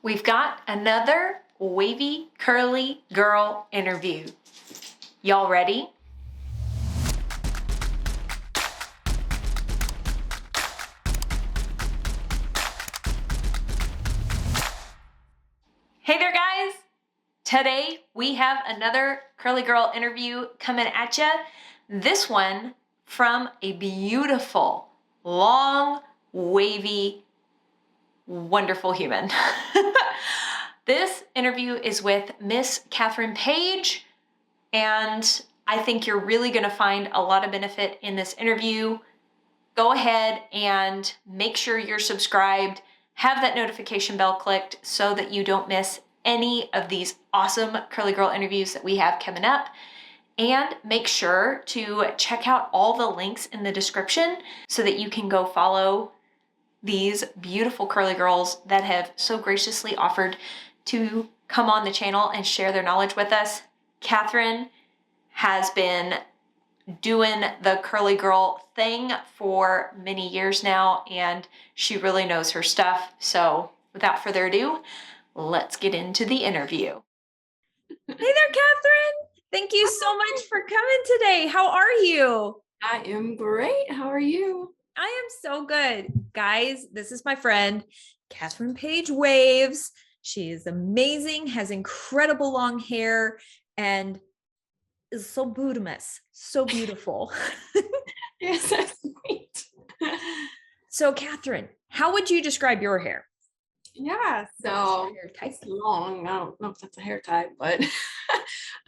We've got another wavy, curly girl interview. Y'all ready? Hey there, guys. Today we have another curly girl interview coming at you. This one from a beautiful, long, wavy, wonderful human. This interview is with Miss Katherine Page, and I think you're really going to find a lot of benefit in this interview. Go ahead and make sure you're subscribed, have that notification bell clicked so that you don't miss any of these awesome curly girl interviews that we have coming up. And make sure to check out all the links in the description so that you can go follow these beautiful curly girls that have so graciously offered to come on the channel and share their knowledge with us. Katherine has been doing the curly girl thing for many years now, and she really knows her stuff. So without further ado, let's get into the interview. Hey there, Katherine. Thank you so much for coming today. How are you? I am great. How are you? I am so good. Guys, this is my friend, Katherine Pagewaves. She is amazing, has incredible long hair, and is so bootimus, so beautiful. Yes, that's sweet. So, Katherine, how would you describe your hair? Yeah, so it's long. I don't know if that's a hair type, but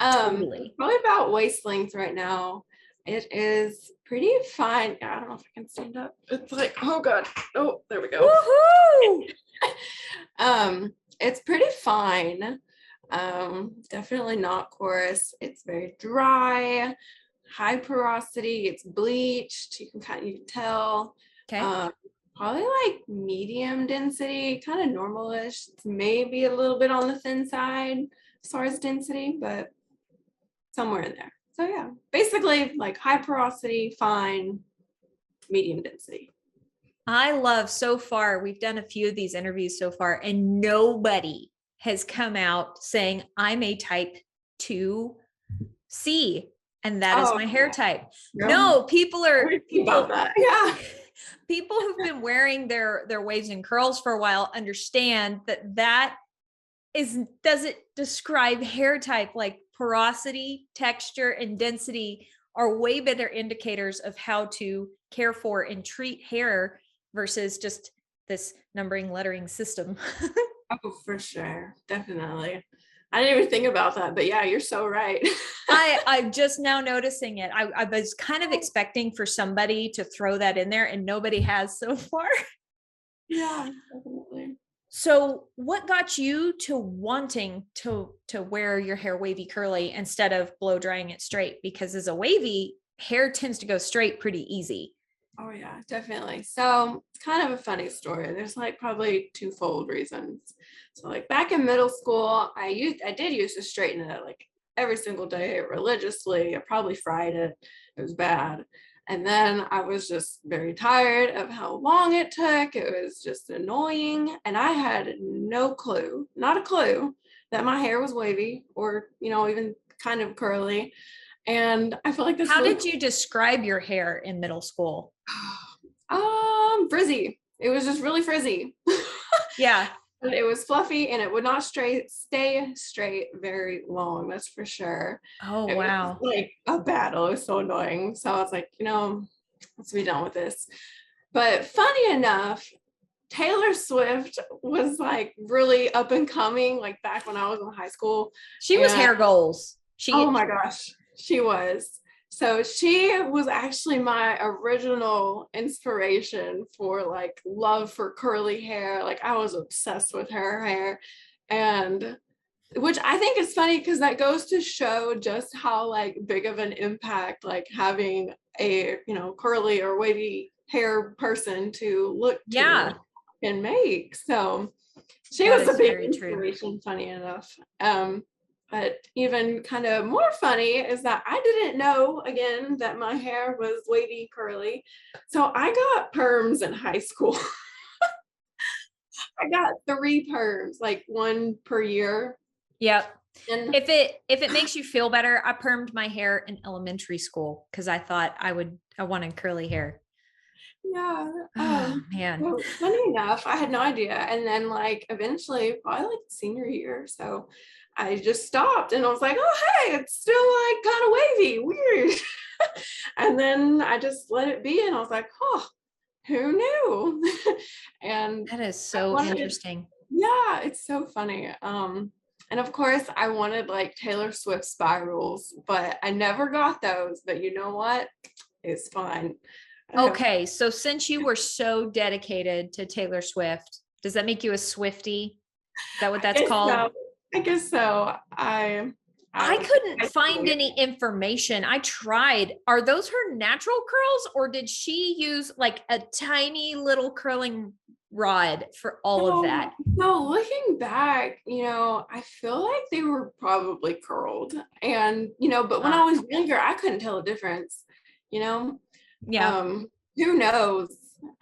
Totally. probably about waist length right now. It is pretty fine. I don't know if I can stand up. It's like, oh god. Oh, there we go. Woohoo! It's pretty fine. Definitely not coarse. It's very dry, high porosity. It's bleached. You can tell. Okay. Probably like medium density, kind of normal-ish. It's maybe a little bit on the thin side as far as density, but somewhere in there. So yeah, basically like high porosity, fine, medium density. I love so far, we've done a few of these interviews so far, and nobody has come out saying I'm a type 2C, and that is my hair type. No, people are about that. Yeah. People who've been wearing their waves and curls for a while understand that doesn't describe hair type. Like porosity, texture, and density are way better indicators of how to care for and treat hair versus just this numbering lettering system. Oh, for sure. Definitely. I didn't even think about that, but yeah, you're so right. I'm just now noticing it. I was kind of expecting for somebody to throw that in there, and nobody has so far. Yeah, definitely. So what got you to wanting to wear your hair wavy curly instead of blow drying it straight? Because as a wavy, hair tends to go straight pretty easy. Oh yeah, definitely. So it's kind of a funny story. There's like probably twofold reasons. So like back in middle school, I did used to straighten it like every single day religiously. I probably fried it. It was bad. And then I was just very tired of how long it took. It was just annoying. And I had no clue, not a clue, that my hair was wavy or, even kind of curly. And I feel like this. How did you describe your hair in middle school? Frizzy. It was just really frizzy. Yeah. But it was fluffy and it would not stay straight very long, that's for sure. Oh, It wow. was like a battle. It was so annoying. So I was like, let's be done with this. But funny enough, Taylor Swift was like really up and coming, like back when I was in high school. She was hair goals. Oh my gosh, she was. So she was actually my original inspiration for like love for curly hair. Like I was obsessed with her hair, and which I think is funny because that goes to show just how like big of an impact like having a curly or wavy hair person to look to can make. So she was a big inspiration, funny enough. But even kind of more funny is that I didn't know, again, that my hair was wavy curly. So I got perms in high school. I got 3 perms, like 1 per year. Yep. And If it makes you feel better, I permed my hair in elementary school because I thought I wanted curly hair. yeah, Oh man. so funny enough, I had no idea. And then like eventually, probably like senior year, so I just stopped and I was like, oh hey, it's still like kind of wavy, weird. And then I just let it be and I was like, oh, who knew? And That is I so wanted, interesting. yeah, it's so funny. And of course I wanted like Taylor Swift spirals, but I never got those. But you know what? It's fine. I have Okay, so since you were so dedicated to Taylor Swift, does that make you a Swiftie? Is that what that's guess called? so. I guess so. I couldn't I find any information. I tried. Are those her natural curls or did she use like a tiny little curling rod for all of that? no, looking back, I feel like they were probably curled. And, but when I was younger, I couldn't tell the difference, you know? Yeah. Who knows?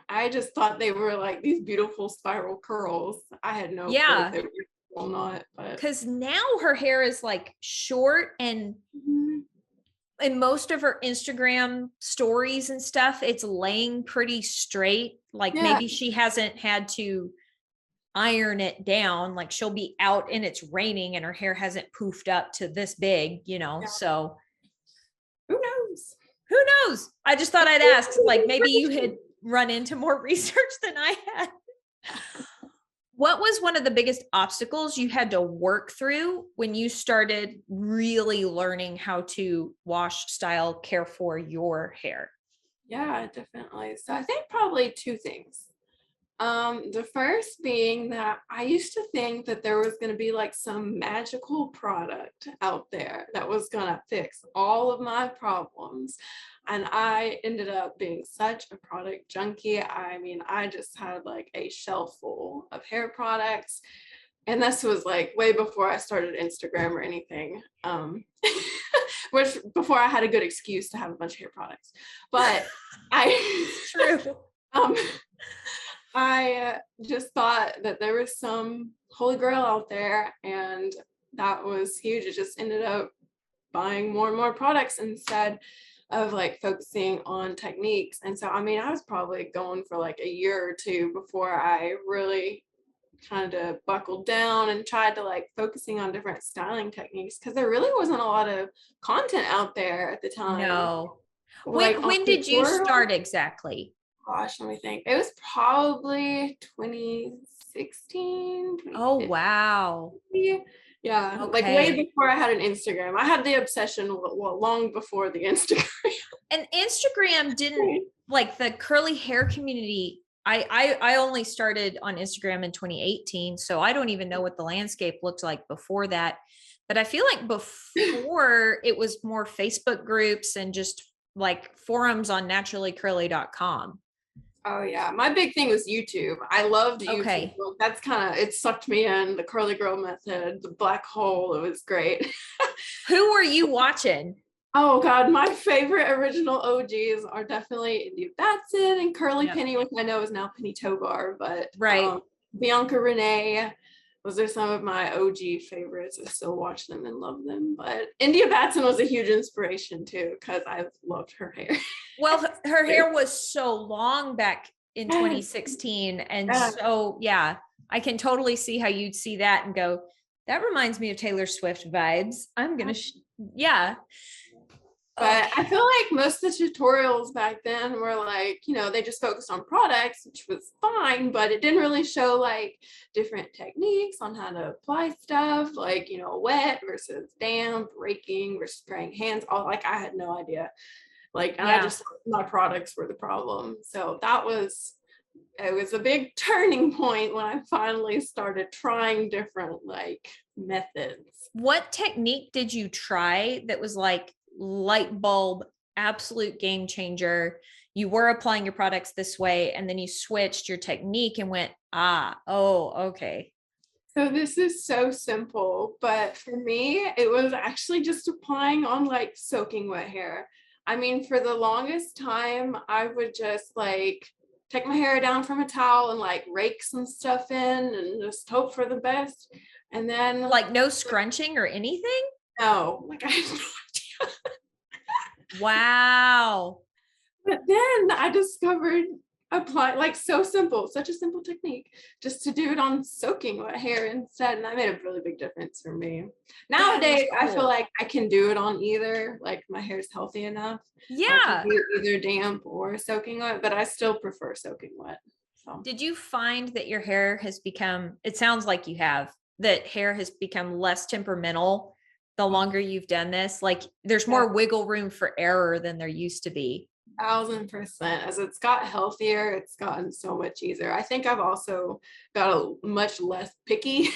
I just thought they were like these beautiful spiral curls. I had no clue if Yeah. they were or not, but Because now her hair is like short and Mhm. in most of her Instagram stories and stuff, it's laying pretty straight. Like Yeah. maybe she hasn't had to iron it down. Like she'll be out and it's raining and her hair hasn't poofed up to this big, Yeah. So Who knows? who knows? I just thought I'd ask. Like maybe you had run into more research than I had. What was one of the biggest obstacles you had to work through when you started really learning how to wash, style, care for your hair? Yeah, definitely. So I think probably 2 things. The first being that I used to think that there was going to be like some magical product out there that was going to fix all of my problems. And I ended up being such a product junkie. I mean, I just had like a shelf full of hair products. And this was like way before I started Instagram or anything. Which before I had a good excuse to have a bunch of hair products. But I True. um I just thought that there was some holy grail out there, and that was huge. It just ended up buying more and more products instead of like focusing on techniques. And so, I mean, I was probably going for like a year or 2 before I really kind of buckled down and tried to like focusing on different styling techniques because there really wasn't a lot of content out there at the time. No. Like on When did you tutorials. start exactly? Gosh, let me think. It was probably 2016, Oh 2015. wow. Yeah, like way Okay. before I had an Instagram. I had the obsession long before the Instagram. And Instagram didn't like the curly hair community. I only started on Instagram in 2018, so I don't even know what the landscape looked like before that. But I feel like before it was more Facebook groups and just like forums on naturallycurly.com. Oh yeah, my big thing was YouTube. I loved YouTube. Okay. That's kind of it sucked me in. The curly girl method, the black hole. It was great. Who were you watching? Oh God, my favorite original OGs are definitely India Batson and Curly Yep. Penny, which I know is now Penny Tobar, but Right. Bianca Renee. Those are some of my OG favorites. I still watch them and love them. But India Batson was a huge inspiration too, because I loved her hair. Well, her hair was so long back in Yes. 2016. And Yes. so, yeah, I can totally see how you'd see that and go, that reminds me of Taylor Swift vibes. I'm going to, yeah. But Okay. I feel like most of the tutorials back then were like, they just focused on products, which was fine, but it didn't really show like different techniques on how to apply stuff, like, wet versus damp, raking versus spraying hands. All like I had no idea. Like, and I just my products were the problem. So it was a big turning point when I finally started trying different like methods. What technique did you try that was like light bulb, absolute game changer? You were applying your products this way, and then you switched your technique and went, okay. So this is so simple, but for me, it was actually just applying on like soaking wet hair. I mean, for the longest time, I would just like take my hair down from a towel and like rake some stuff in and just hope for the best. And then Like no scrunching or anything? no, like I had no idea. Wow. But then I discovered like so simple, such a simple technique, just to do it on soaking wet hair instead. And that made a really big difference for me. Nowadays, I feel cool. like I can do it on either, like my hair's healthy enough. I Yeah. can do either damp or soaking wet, but I still prefer soaking wet. So Did you find that your hair has become, it sounds like you have, that hair has become less temperamental the longer you've done this? Like there's more wiggle room for error than there used to be. 1000%. As it's got healthier, it's gotten so much easier. I think I've also got a much less picky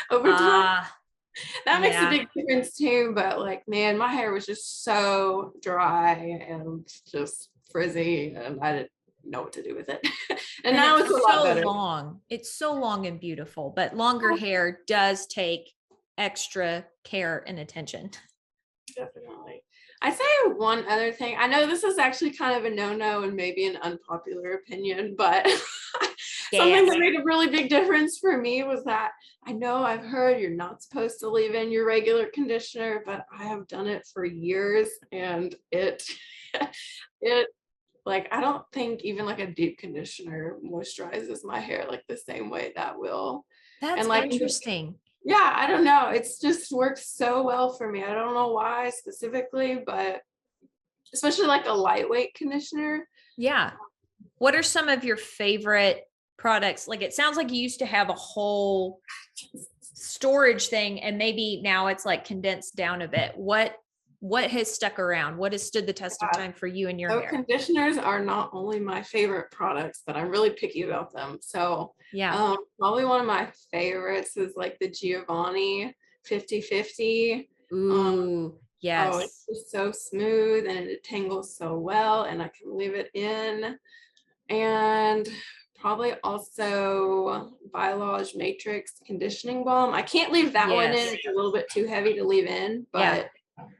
over time. That makes a big difference too. But like, man, my hair was just so dry and just frizzy, and I didn't know what to do with it. and now it's a lot better. Long. It's so long and beautiful, but longer hair does take extra care and attention. Definitely. I say one other thing. I know this is actually kind of a no-no and maybe an unpopular opinion, but something that made a really big difference for me was that I know I've heard you're not supposed to leave in your regular conditioner, but I have done it for years and it like, I don't think even like a deep conditioner moisturizes my hair like the same way that will. That's and like interesting. Yeah, I don't know. It's just works so well for me. I don't know why specifically, but especially like a lightweight conditioner. Yeah. What are some of your favorite products? Like it sounds like you used to have a whole storage thing and maybe now it's like condensed down a bit. What has stuck around? What has stood the test of time for you and your hair? Conditioners are not only my favorite products, but I'm really picky about them. So yeah, probably one of my favorites is like the Giovanni 50/50. Ooh, yes. Oh, it's just so smooth and it tangles so well, and I can leave it in. And probably also Biolage Matrix Conditioning Balm. I can't leave that one in. It's a little bit too heavy to leave in, but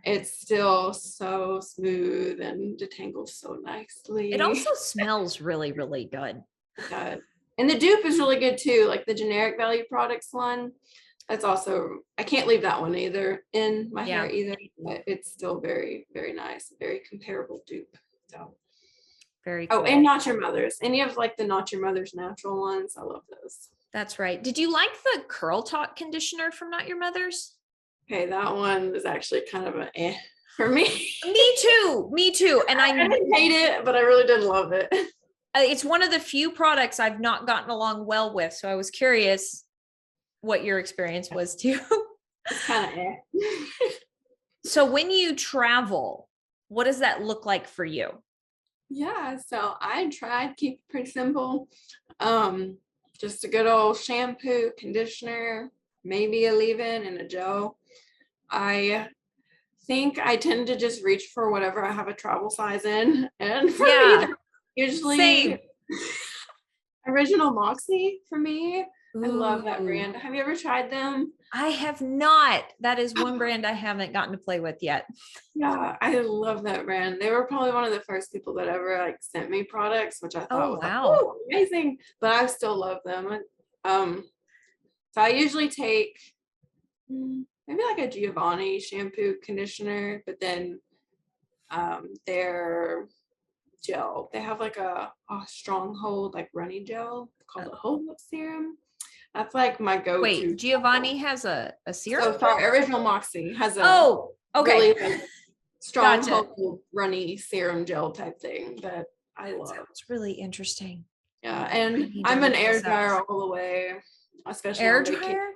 it's still so smooth and detangles so nicely. It also smells really, really good. And the dupe is really good too, like the generic value products one. That's also, I can't leave that one either in my hair either, but it's still very, very nice, very comparable dupe. So very cool. Oh, and Not Your Mother's. Any of like the Not Your Mother's natural ones. I love those. That's right. Did you like the Curl Talk conditioner from Not Your Mother's? Okay, that one is actually kind of a for me. Me too. And I didn't hate it, but I really didn't love it. It's one of the few products I've not gotten along well with. So I was curious what your experience was too. It's kind of So when you travel, what does that look like for you? Yeah, so I tried to keep it pretty simple. Just a good old shampoo, conditioner, maybe a leave-in and a gel. I think I tend to just reach for whatever I have a travel size in. And for me, usually Original Moxie for me. Ooh. I love that brand. Have you ever tried them? I have not. That is one brand I haven't gotten to play with yet. Yeah, I love that brand. They were probably one of the first people that ever like sent me products, which I thought was like, oh, amazing. But I still love them. So I usually take maybe like a Giovanni shampoo conditioner, but then their gel. They have like a stronghold like runny gel called a Hold Up Serum. That's like my go-to. Wait, Giovanni has a serum? So sorry, Original Moxie has a really like, stronghold runny serum gel type thing that I love. It's really interesting. Yeah, and I'm an air dryer all the way, especially air dryer.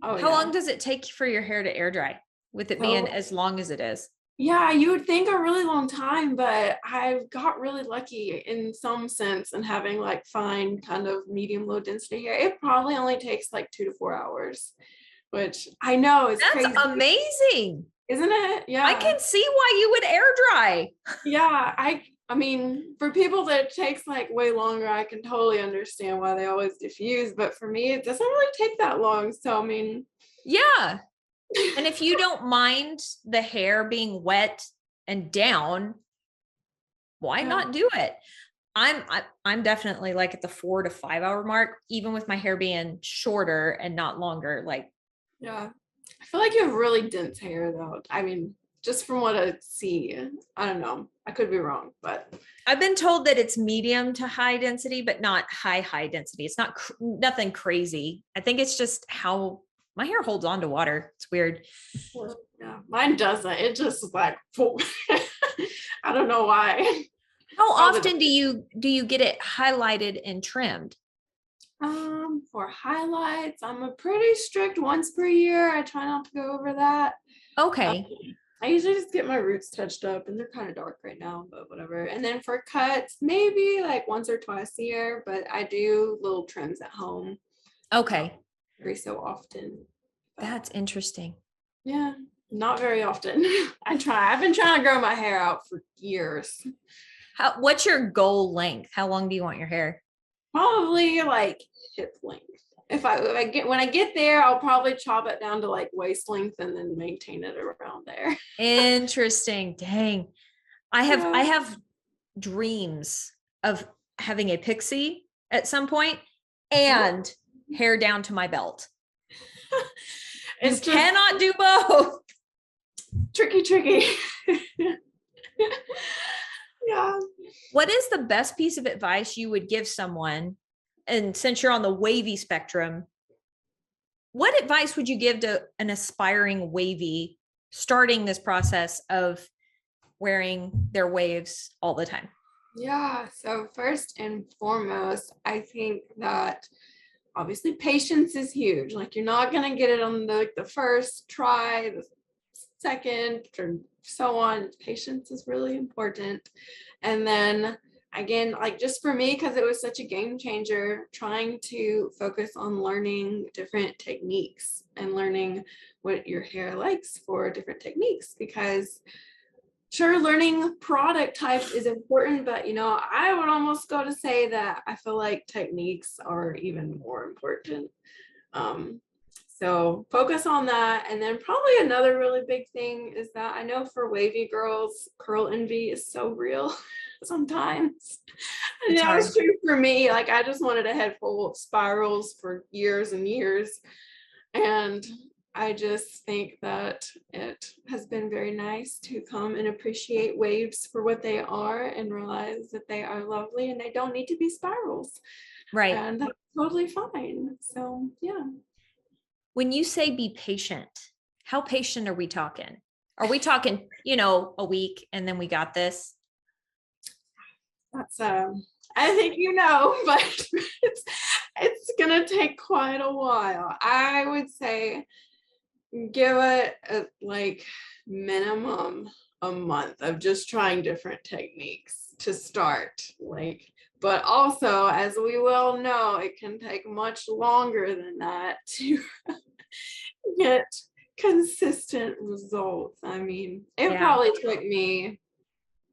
Oh, how long does it take for your hair to air dry? With it being as long as it is? Yeah, you would think a really long time, but I've got really lucky in some sense in having like fine kind of medium low density hair. It probably only takes like 2 to 4 hours, which I know is crazy. That's amazing. Isn't it? Yeah. I can see why you would air dry. Yeah, I mean, for people that it takes like way longer, I can totally understand why they always diffuse, but for me, it doesn't really take that long. So, I mean, yeah. And if you don't mind the hair being wet and down, why not do it? I'm definitely like at the 4 to 5 hour mark, even with my hair being shorter and not longer. Like, Yeah. I feel like you have really dense hair though. I mean, just from what I see, I don't know. I could be wrong, but I've been told that it's medium to high density, but not high density. It's not nothing crazy. I think it's just how my hair holds on to water. It's weird. yeah, mine doesn't. It just like I don't know why. How Probably often do you get it highlighted and trimmed? for highlights, I'm a pretty strict once per year. I try not to go over that. Okay. I usually just get my roots touched up and they're kind of dark right now, but whatever. And then for cuts, maybe like once or twice a year, but I do little trims at home Okay. every so often. But That's interesting. yeah, not very often. I try. I've been trying to grow my hair out for years. What's your goal length? How long do you want your hair? Probably like hip length. If I get when I get there, I'll probably chop it down to like waist length and then maintain it around there. Interesting. Dang. I Yeah. have dreams of having a pixie at some point and hair down to my belt. It's You cannot do both. tricky. Yeah. What is the best piece of advice you would give someone? And since you're on the wavy spectrum, what advice would you give to an aspiring wavy starting this process of wearing their waves all the time? Yeah. So first and foremost, I think that obviously patience is huge. Like you're not gonna get it on the first try, the second, or so on. Patience is really important. And then again, like just for me, because it was such a game changer, trying to focus on learning different techniques and learning what your hair likes for different techniques, because sure, learning product types is important, but I would almost go to say that I feel like techniques are even more important. Um, so focus on that. And then probably another really big thing is that I know for wavy girls, curl envy is so real sometimes. And It's that was hard. true for me. Like I just wanted a head full of spirals for years and years. And I just think that it has been very nice to come and appreciate waves for what they are and realize that they are lovely and they don't need to be spirals. Right. And that's totally fine. So, yeah. When you say be patient, how patient are we talking? Are we talking, a week and then we got this? That's I think but it's gonna take quite a while. I would say give it like minimum a month of just trying different techniques to start, but also, as we well know, it can take much longer than that to get consistent results. I mean, it probably took me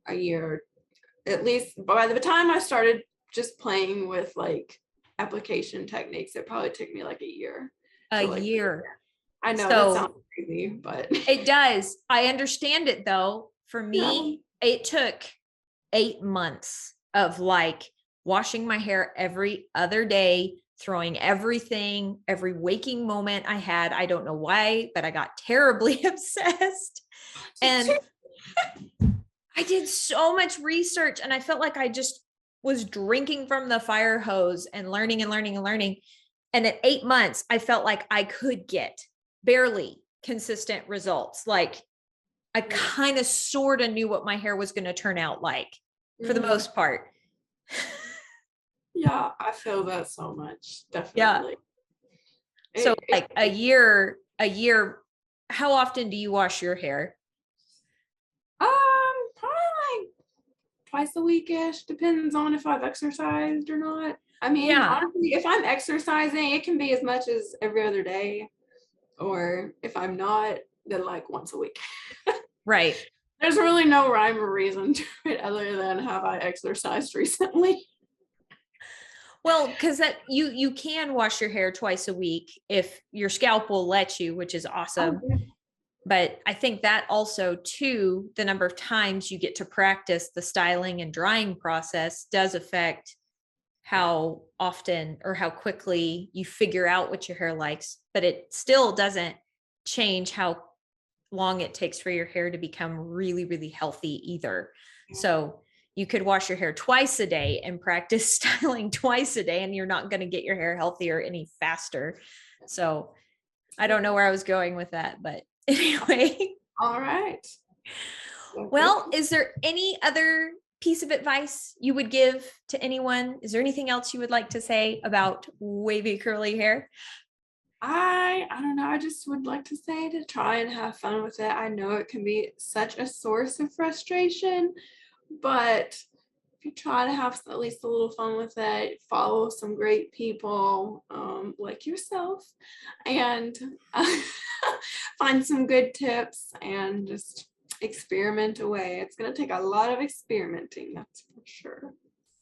a year, at least by the time I started just playing with like application techniques, it probably took me like a year. A year. I know that sounds crazy, but it does. I understand it though. For me, it took 8 months of like washing my hair every other day, throwing everything, every waking moment I had. I don't know why, but I got terribly obsessed. And I did so much research and I felt like I just was drinking from the fire hose and learning and learning and learning. And at 8 months, I felt like I could get barely consistent results. Like I kind of sort of knew what my hair was going to turn out like for the most part. Yeah, I feel that so much. Definitely. Yeah. So like a year, how often do you wash your hair? Probably like twice a week-ish. Depends on if I've exercised or not. I mean, honestly, if I'm exercising, it can be as much as every other day. Or if I'm not, then like once a week. Right. There's really no rhyme or reason to it other than have I exercised recently. Well, because that you can wash your hair twice a week if your scalp will let you, which is awesome. But I think that also too, the number of times you get to practice the styling and drying process does affect how often or how quickly you figure out what your hair likes, but it still doesn't change how long it takes for your hair to become really, really healthy either. So you could wash your hair twice a day and practice styling twice a day, and you're not going to get your hair healthier any faster. So I don't know where I was going with that, but anyway. All right. Well, is there any other piece of advice you would give to anyone? Is there anything else you would like to say about wavy curly hair? I don't know. I just would like to say to try and have fun with it. I know it can be such a source of frustration, but if you try to have at least a little fun with it, follow some great people like yourself, and find some good tips and just experiment away. It's going to take a lot of experimenting, that's for sure.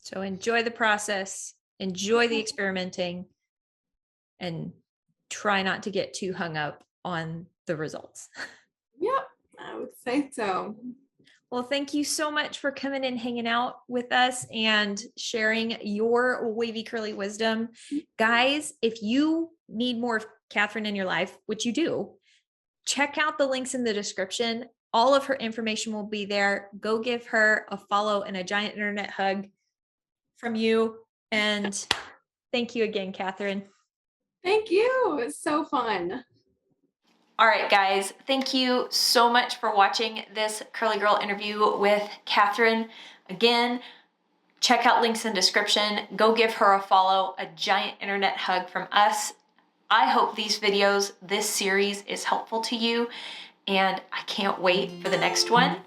So enjoy the process, enjoy the experimenting, and try not to get too hung up on the results. Yep, I would say so. Well, thank you so much for coming and hanging out with us and sharing your wavy curly wisdom. Guys, if you need more of Katherine in your life, which you do, check out the links in the description. All of her information will be there. Go give her a follow and a giant internet hug from you. And thank you again, Katherine. Thank you. It's so fun. All right, guys, thank you so much for watching this Curly Girl interview with Katherine. Again, check out links in description. Go give her a follow, a giant internet hug from us. I hope these videos, this series is helpful to you, and I can't wait for the next one.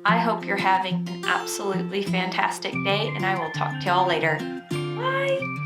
I hope you're having an absolutely fantastic day, and I will talk to y'all later. Bye.